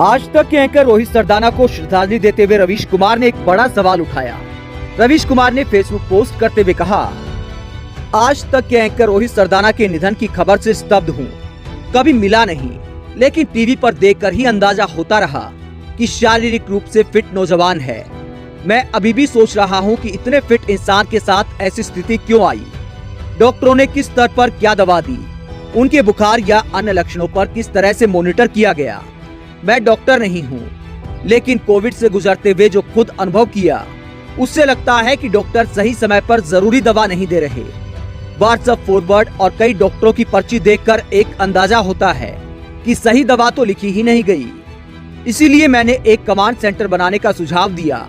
आज तक के एंकर रोहित सरदाना को श्रद्धांजलि देते हुए रवीश कुमार ने एक बड़ा सवाल उठाया। रवीश कुमार ने फेसबुक पोस्ट करते हुए कहा, आज तक के एंकर रोहित सरदाना के निधन की खबर से स्तब्ध हूँ। कभी मिला नहीं, लेकिन टीवी पर देखकर ही अंदाजा होता रहा कि शारीरिक रूप से फिट नौजवान है। मैं अभी भी सोच रहा हूँ कि इतने फिट इंसान के साथ ऐसी स्थिति क्यों आई। डॉक्टरों ने किस स्तर पर क्या दवा दी, उनके बुखार या अन्य लक्षणों पर किस तरह से मॉनिटर किया गया। मैं डॉक्टर नहीं हूँ, लेकिन कोविड से गुजरते हुए जो खुद अनुभव किया, उससे लगता है कि डॉक्टर सही समय पर जरूरी दवा नहीं दे रहे। व्हाट्सएप फॉरवर्ड और कई डॉक्टरों की पर्ची देखकर एक अंदाजा होता है कि सही दवा तो लिखी ही नहीं गई। इसीलिए मैंने एक कमांड सेंटर बनाने का सुझाव दिया,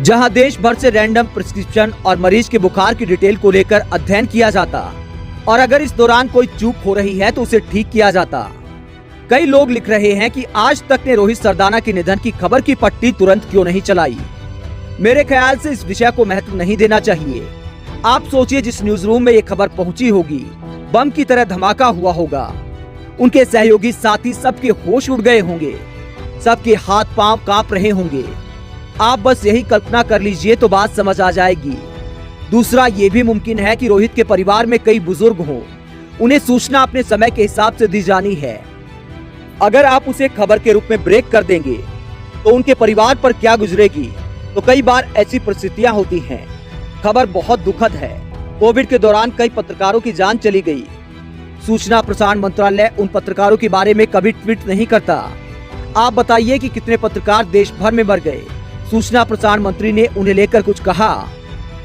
जहां देश भर से रैंडम प्रिस्क्रिप्शन और मरीज के बुखार की डिटेल को लेकर अध्ययन किया जाता और अगर इस दौरान कोई चूक हो रही है तो उसे ठीक किया जाता। कई लोग लिख रहे हैं कि आज तक ने रोहित सरदाना के निधन की खबर की पट्टी तुरंत क्यों नहीं चलाई। मेरे ख्याल से इस विषय को महत्व नहीं देना चाहिए। आप सोचिए, जिस न्यूज रूम में ये खबर पहुंची होगी, बम की तरह धमाका हुआ होगा। उनके सहयोगी साथी सबके होश उड़ गए होंगे, सबके हाथ पांव कांप रहे होंगे। आप बस यही कल्पना कर लीजिए तो बात समझ आ जाएगी। दूसरा, ये भी मुमकिन है कि रोहित के परिवार में कई बुजुर्ग हों, उन्हें सूचना अपने समय के हिसाब से दी जानी है। अगर आप उसे खबर के रूप में ब्रेक कर देंगे तो उनके परिवार पर क्या गुजरेगी। तो कई बार ऐसी परिस्थितियां होती हैं। खबर बहुत दुखद है। कोविड के दौरान कई पत्रकारों की जान चली गई। सूचना प्रसारण मंत्रालय उन पत्रकारों के बारे में कभी ट्वीट नहीं करता। आप बताइए कि कितने पत्रकार देश भर में मर गए। सूचना प्रसारण मंत्री ने उन्हें लेकर कुछ कहा।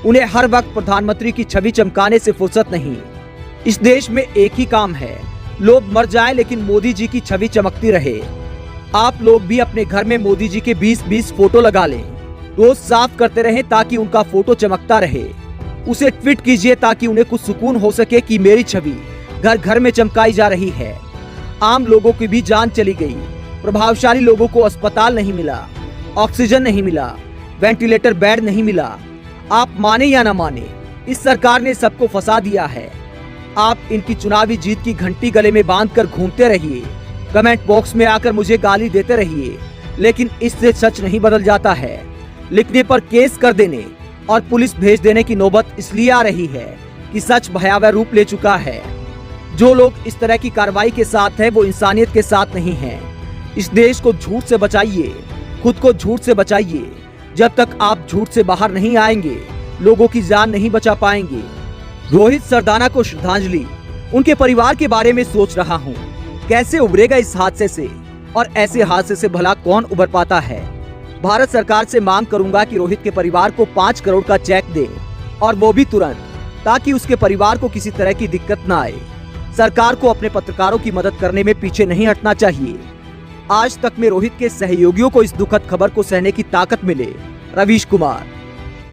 उन्हें हर वक्त प्रधानमंत्री की छवि चमकाने से फुर्सत नहीं। इस देश में एक ही काम है, लोग मर जाएं लेकिन मोदी जी की छवि चमकती रहे। आप लोग भी अपने घर में मोदी जी के 20-20 फोटो लगा लें। रोज साफ करते रहें ताकि उनका फोटो चमकता रहे। उसे ट्वीट कीजिए ताकि उन्हें कुछ सुकून हो सके कि मेरी छवि घर घर में चमकाई जा रही है। आम लोगों की भी जान चली गई। प्रभावशाली लोगों को अस्पताल नहीं मिला, ऑक्सीजन नहीं मिला, वेंटिलेटर बेड नहीं मिला। आप माने या न माने, इस सरकार ने सबको फंसा दिया है। आप इनकी चुनावी जीत की घंटी गले में बांधकर घूमते रहिए, कमेंट बॉक्स में आकर मुझे गाली देते रहिए, लेकिन इससे सच नहीं बदल जाता है। लिखने पर केस कर देने और पुलिस भेज देने की नौबत इसलिए आ रही है कि सच भयावह रूप ले चुका है। जो लोग इस तरह की कार्रवाई के साथ हैं, वो इंसानियत के साथ नहीं हैं। इस देश को झूठ से बचाइए, खुद को झूठ से बचाइए। जब तक आप झूठ से बाहर नहीं आएंगे, लोगों की जान नहीं बचा पाएंगे। रोहित सरदाना को श्रद्धांजलि। उनके परिवार के बारे में सोच रहा हूँ, कैसे उभरेगा इस हादसे से, और ऐसे हादसे से भला कौन उभर पाता है। भारत सरकार से मांग करूंगा कि रोहित के परिवार को 5 करोड़ का चेक दे, और वो भी तुरंत, ताकि उसके परिवार को किसी तरह की दिक्कत न आए। सरकार को अपने पत्रकारों की मदद करने में पीछे नहीं हटना चाहिए। आज तक में रोहित के सहयोगियों को इस दुखद खबर को सहने की ताकत मिले। रवीश कुमार।